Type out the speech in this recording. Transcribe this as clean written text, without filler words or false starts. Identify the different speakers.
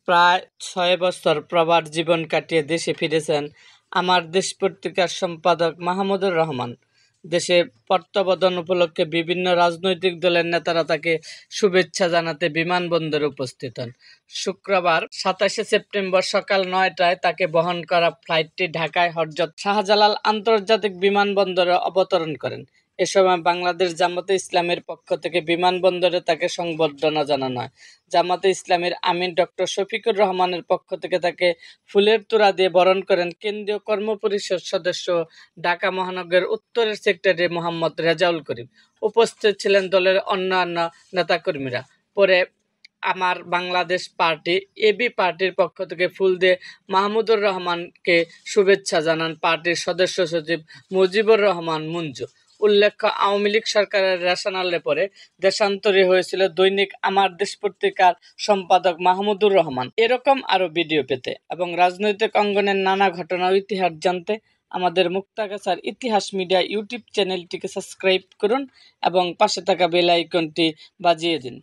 Speaker 1: প্রায় ৬ বছর প্রবাস জীবন কাটিয়ে দেশে ফিরেছেন আমার দেশ পত্রিকার সম্পাদক মাহমুদুর রহমান। দেশে প্রত্যাবর্তন উপলক্ষে বিভিন্ন রাজনৈতিক দলের নেতারা তাকে শুভেচ্ছা জানাতে বিমানবন্দরে উপস্থিত হন। শুক্রবার ২৭ সেপ্টেম্বর সকাল ৯টায় তাকে বহন করা ফ্লাইটটি ঢাকায় হযরত শাহজালাল আন্তর্জাতিক বিমানবন্দরে অবতরণ করেন। এ সময় বাংলাদেশ জামাতে ইসলামীর পক্ষ থেকে বিমানবন্দরে তাকে সংবর্ধনা জানানো হয়। জামাতে ইসলামীর আমির ডক্টর শফিকুর রহমানের পক্ষ থেকে তাকে ফুলের তোড়া দিয়ে বরণ করেন কেন্দ্রীয় কর্মপরিষদ সদস্য ঢাকা মহানগরের উত্তরের সেক্রেটারি মোহাম্মদ রেজাউল করিম। উপস্থিত ছিলেন দলের অন্যান্য নেতাকর্মীরা। পরে আমার বাংলাদেশ পার্টি এবি পার্টির পক্ষ থেকে ফুল দিয়ে মাহমুদুর রহমানকে শুভেচ্ছা জানান পার্টির সদস্য সচিব মুজিবুর রহমান মঞ্জু। উল্লেখ্য, আওয়ামী লীগ সরকারের রেশনালে পরে দেশান্তরী হয়েছিল দৈনিক আমার দেশ পত্রিকার সম্পাদক মাহমুদুর রহমান। এরকম আরও ভিডিও পেতে এবং রাজনৈতিক অঙ্গনের নানা ঘটনা ও ইতিহাস জানতে আমাদের মুক্তাগাছার ইতিহাস মিডিয়া ইউটিউব চ্যানেলটিকে সাবস্ক্রাইব করুন এবং পাশে থাকা বেল আইকনটি বাজিয়ে দিন।